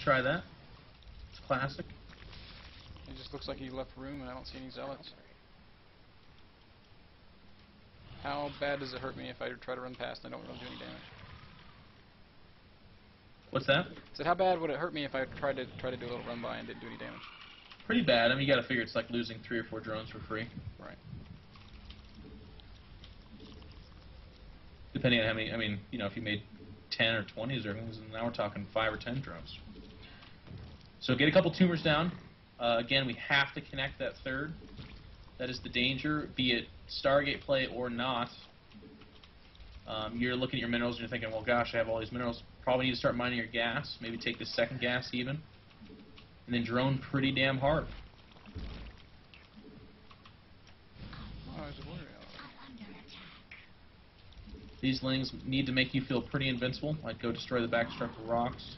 try that. It's classic. It just looks like he left room and I don't see any zealots. How bad does it hurt me if I try to run past and I don't really do any damage? What's that? So how bad would it hurt me if I tried to do a little run by and didn't do any damage? Pretty bad. I mean, you got to figure it's like losing 3 or 4 drones for free. Right. Depending on how many. I mean, you know, if you made 10 or 20 zerglings, and now we're talking 5 or 10 drones. So get a couple tumors down. Again, we have to connect that third. That is the danger, be it Stargate play or not. You're looking at your minerals and you're thinking, well, gosh, I have all these minerals. Probably need to start mining your gas. Maybe take the second gas even. And then drone pretty damn hard. Oh, there's a warrior. These lings need to make you feel pretty invincible. I'd go destroy the backstructure rocks.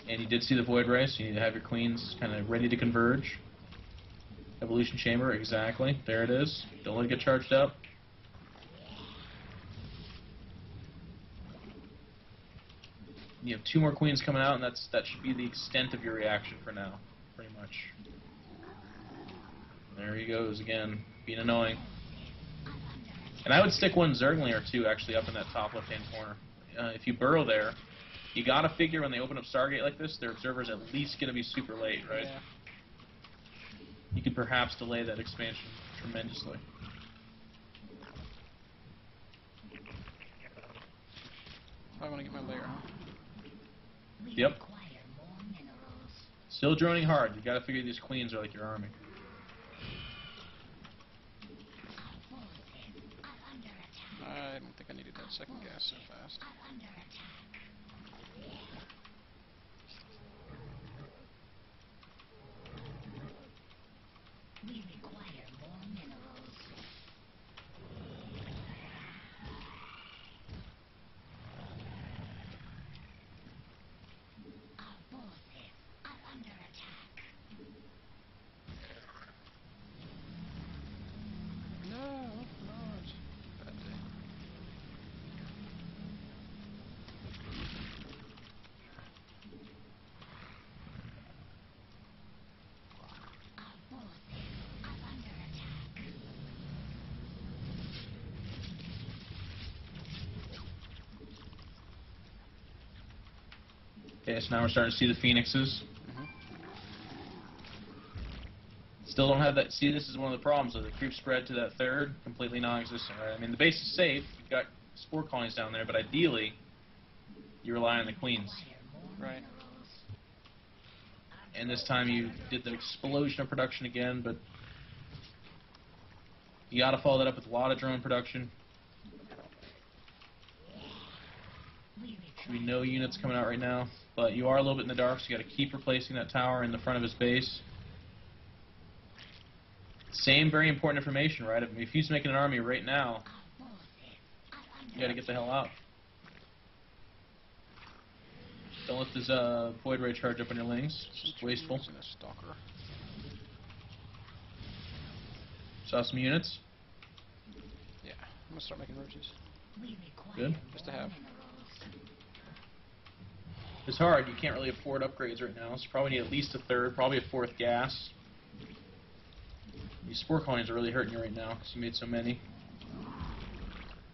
And you did see the void ray, so you need to have your queens kind of ready to converge. Evolution chamber, exactly. There it is. Don't let it get charged up. You have 2 more queens coming out, and that should be the extent of your reaction for now, pretty much. There he goes again, being annoying. And I would stick 1 zergling or 2 actually up in that top left-hand corner. If you burrow there, you gotta figure when they open up Stargate like this, their observer's at least gonna be super late, right? Yeah. You could perhaps delay that expansion tremendously. I want to get my layer, huh? Yep. Still droning hard. You gotta figure these queens are like your army. I don't think I needed that second gas so fast. We require more minerals. Our forces are under attack. No, not. Bad day. Okay, so now we're starting to see the phoenixes. Still don't have that. See, this is one of the problems. The creep spread to that third, completely non-existent, right? I mean, the base is safe. You've got spore colonies down there, but ideally, you rely on the queens. Right. And this time you did the explosion of production again, but you got to follow that up with a lot of drone production. Should be no units coming out right now, but you are a little bit in the dark, so you got to keep replacing that tower in the front of his base. Same very important information, right? I mean, if he's making an army right now, you got to get the hell out. Don't let this void ray charge up on your lings. It's just wasteful. A stalker. Saw some units. Yeah, I'm gonna start making roaches. Good. Just to have. It's hard. You can't really afford upgrades right now, so you probably need at least a third, probably a 4th gas. These spore colonies are really hurting you right now because you made so many.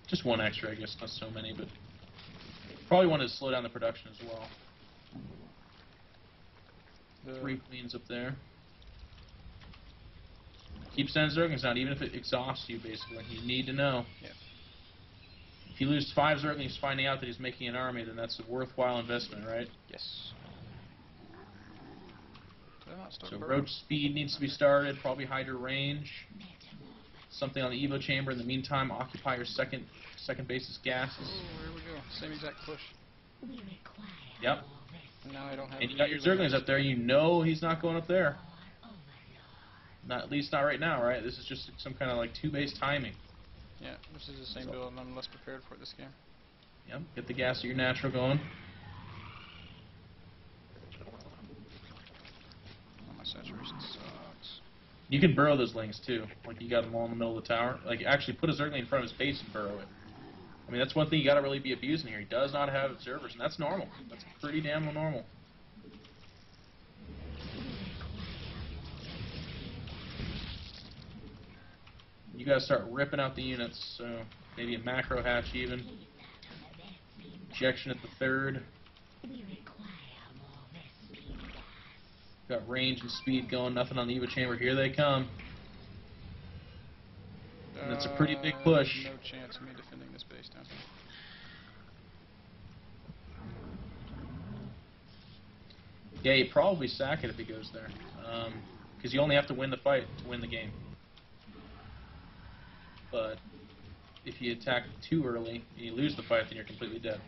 Just 1 extra, I guess, not so many, but probably wanted to slow down the production as well. 3 queens up there. Keep sending zerglings out, even if it exhausts you, basically. You need to know. Yeah. If you lose 5 zerglings finding out that he's making an army, then that's a worthwhile investment, right? Yes. So roach speed needs to be started, probably Hydra range. Something on the Evo chamber. In the meantime, occupy your second base's gases. Oh, here we go. Same exact push. Yep. And now I don't have. And you got your zerglings up there. You know he's not going up there. Not at least not right now, right? This is just some kind of like 2-base timing. Yeah, this is the same build, and I'm less prepared for it this game. Yep. Get the gas of your natural going. Oh, my saturation sucks. You can burrow those lings too. Like you got them all in the middle of the tower. Like actually put a zergling in front of his base and burrow it. I mean, that's one thing you got to really be abusing here. He does not have observers, and that's normal. That's pretty damn normal. You got to start ripping out the units, so maybe a macro hatch even. Ejection at the third. Got range and speed going, nothing on the EVA chamber. Here they come. And it's a pretty big push. No chance of me defending this base down here. Yeah, you'd probably sack it if he goes there. Because you only have to win the fight to win the game. But if you attack too early and you lose the fight, then you're completely dead.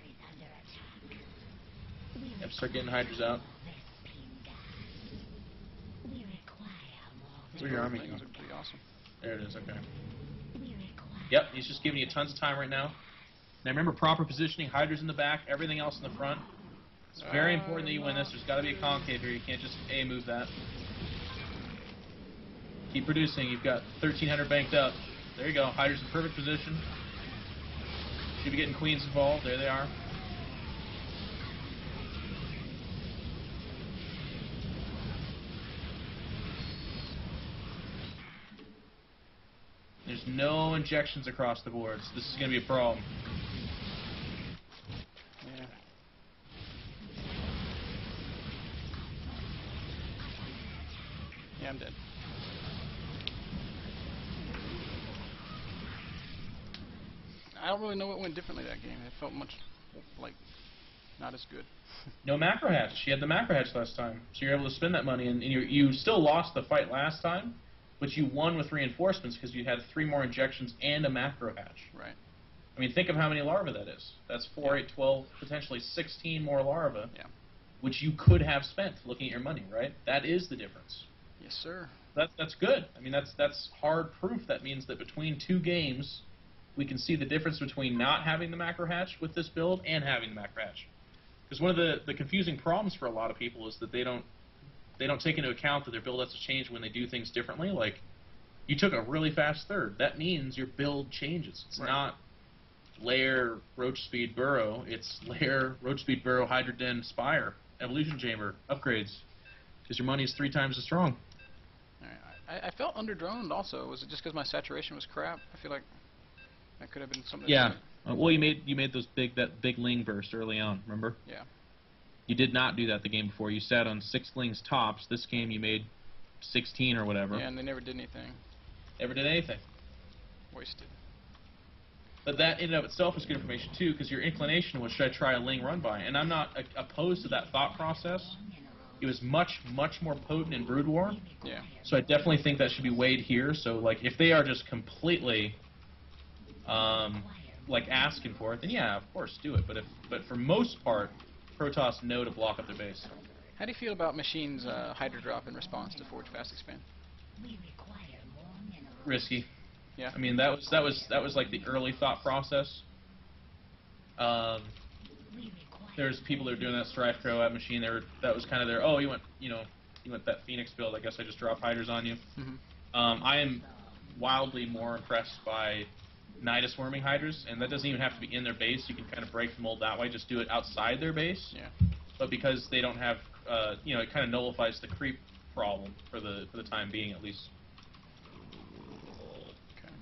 Yep, start getting Hydras out. Where's your army going? Things are pretty awesome. There it is, okay. Yep, he's just giving you tons of time right now. Now remember, proper positioning, Hydras in the back, everything else in the front. It's very important that you win this. There's got to be a concave here. You can't just move that. Keep producing. You've got 1,300 banked up. There you go. Hydras in perfect position. Should be getting queens involved. There they are. There's no injections across the board, so this is going to be a problem. Yeah. Yeah, I'm dead. I don't really know what went differently that game. It felt much, like, not as good. No macro hatch. She had the macro hatch last time, so you're able to spend that money, and you still lost the fight last time, but you won with reinforcements because you had 3 more injections and a macro hatch. Right. I mean, think of how many larvae that is. That's 4, 8, 12, potentially 16 more larvae, Yeah. which you could have spent looking at your money, right? That is the difference. Yes, sir. That's good. I mean, that's hard proof. That means that between 2 games, we can see the difference between not having the macro hatch with this build and having the macro hatch. Because one of the confusing problems for a lot of people is that they don't take into account that their build has to change when they do things differently. Like, you took a really fast third. That means your build changes. It's not layer, roach speed, burrow. It's layer, roach speed, burrow, hydra den, spire, evolution chamber, upgrades. Because your money is 3 times as strong. I felt underdroned also. Was it just because my saturation was crap? I feel like that could have been something. Yeah. Well, you made that big ling burst early on. Remember? Yeah. You did not do that the game before. You sat on 6 lings tops. This game you made 16 or whatever. Yeah, and they never did anything. Never did anything. Wasted. But that in and of itself is good information too, because your inclination was, should I try a ling run by? And I'm not opposed to that thought process. It was much, much more potent in Brood War. Yeah. So I definitely think that should be weighed here. So like, if they are just completely like asking for it, then yeah, of course, do it. But for most part, Protoss know to block up their base. How do you feel about Machine's Hydra drop in response to Forge Fast Expand? Risky. Yeah. I mean, that was like the early thought process. There's people that are doing that Strife Crow at Machine. That was kind of their, oh, you went that Phoenix build. I guess I just drop Hydras on you. I am wildly more impressed by Nidus swarming Hydras, and that doesn't even have to be in their base. You can kind of break the mold that way. Just do it outside their base. Yeah. But because they don't have, it kind of nullifies the creep problem for the time being, at least. Okay.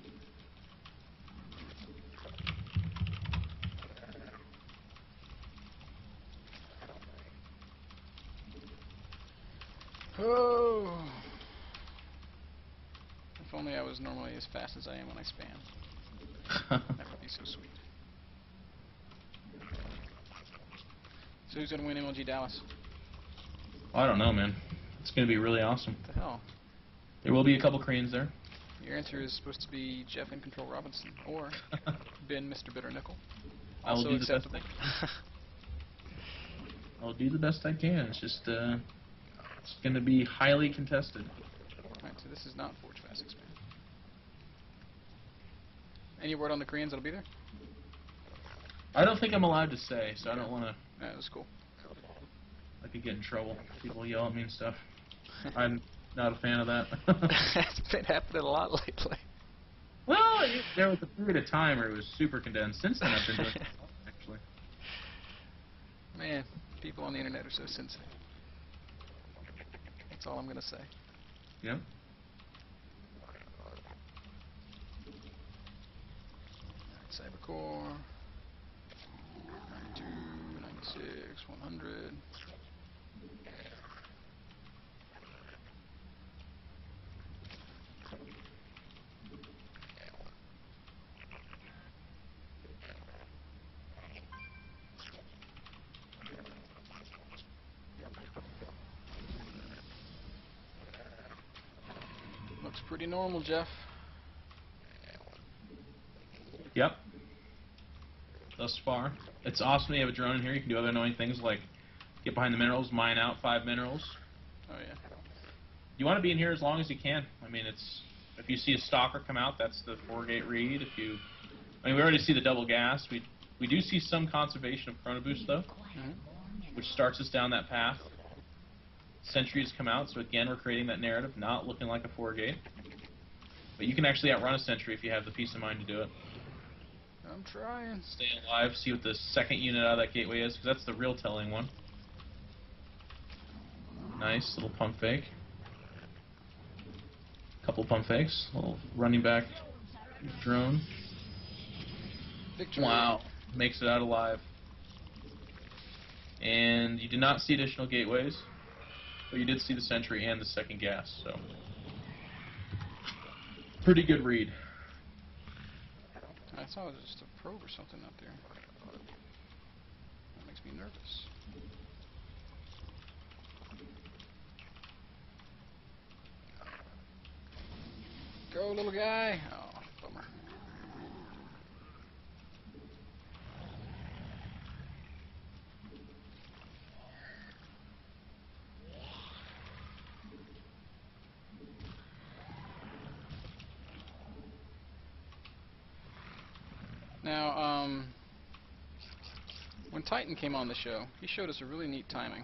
Oh. If only I was normally as fast as I am when I spam. That would be so sweet. So who's going to win MLG Dallas? I don't know, man. It's going to be really awesome. What the hell? There will be a couple cranes there. Your answer is supposed to be Jeff iNcontroL Robinson or Ben Mr. Bitter Nickel. I will Also do the best acceptable. I'll do the best I can. It's just, it's going to be highly contested. Alright, so this is not Forge Fast Expand. Any word on the Koreans that'll be there? I don't think I'm allowed to say, so I don't want to. Yeah, that's cool. I could get in trouble. People yell at me and stuff. I'm not a fan of that. It's been happening a lot lately. Well, there was a period of time where it was super condensed. Since then, I've been doing it actually. Man, people on the internet are so sensitive. That's all I'm gonna say. Yep. Cybercore, 92, 96, 100. Looks pretty normal, Jeff. Yep. Thus far. It's awesome to have a drone in here. You can do other annoying things like get behind the minerals, mine out 5 minerals. Oh yeah. You want to be in here as long as you can. I mean, it's if you see a stalker come out, that's the 4-gate read. We already see the double gas. We do see some conservation of chrono boost though, which starts us down that path. Sentries come out, so again we're creating that narrative, not looking like a 4-gate. But you can actually outrun a sentry if you have the peace of mind to do it. I'm trying. Stay alive, see what the second unit out of that gateway is, because that's the real telling one. Nice little pump fake. Couple pump fakes. Little running back drone. Victory. Wow. Makes it out alive. And you did not see additional gateways, but you did see the sentry and the second gas, so pretty good read. I thought it was just a probe or something out there. That makes me nervous. Go, little guy. Oh, bummer. Now, when Titan came on the show, he showed us a really neat timing.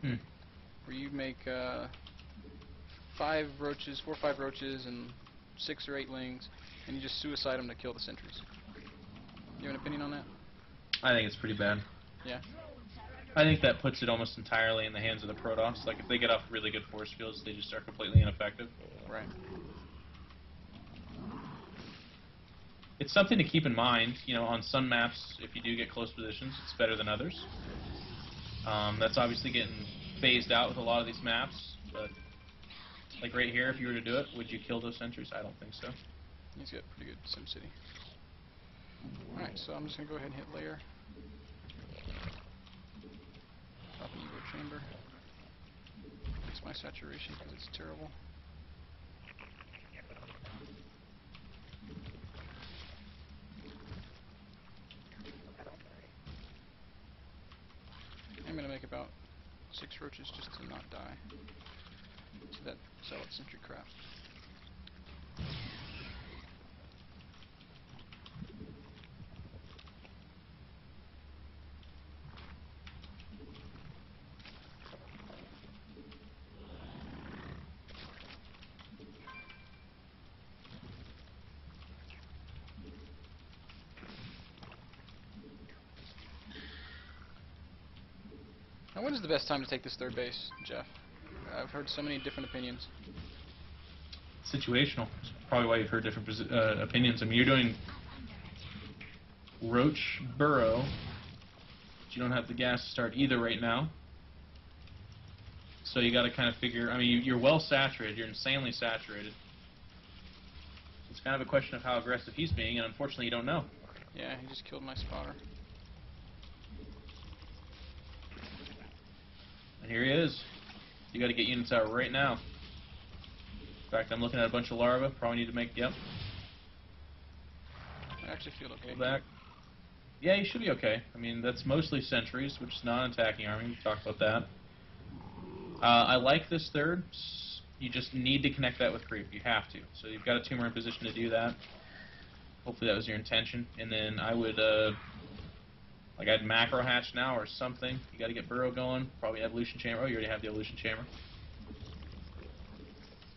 Where you make 4 or 5 roaches and 6 or 8 lings, and you just suicide them to kill the sentries. You have an opinion on that? I think it's pretty bad. Yeah? I think that puts it almost entirely in the hands of the Protoss. Like, if they get off really good force fields, they just are completely ineffective. Right. It's something to keep in mind. You know, on some maps, if you do get close positions, it's better than others. That's obviously getting phased out with a lot of these maps, but like right here, if you were to do it, would you kill those sentries? I don't think so. He's got pretty good SimCity. Alright, so I'm just going to go ahead and hit layer. Drop an Evo chamber. Fix my saturation because it's terrible. I'm going to make about 6 roaches just to not die. So that zealot sentry crap. Now, when is the best time to take this third base, Jeff? I've heard so many different opinions. Situational. That's probably why you've heard different opinions. I mean, you're doing Roach Burrow, but you don't have the gas to start either right now. So you got to kind of figure. I mean, you're well saturated. You're insanely saturated. It's kind of a question of how aggressive he's being, and unfortunately, you don't know. Yeah, he just killed my spotter. And here he is. You got to get units out right now. In fact, I'm looking at a bunch of larvae. Probably need to make. Yep. I actually feel okay. Pull back. Yeah, you should be okay. I mean, that's mostly sentries, which is not an attacking army. We've talked about that. I like this third. You just need to connect that with creep. You have to. So you've got a tumor in position to do that. Hopefully that was your intention. And then I would, like I'd macro hatch now or something. You got to get burrow going. Probably evolution chamber. Oh, you already have the evolution chamber.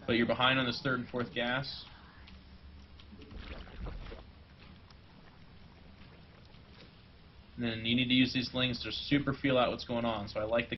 But you're behind on this third and fourth gas. And then you need to use these slings to super feel out what's going on. So I like the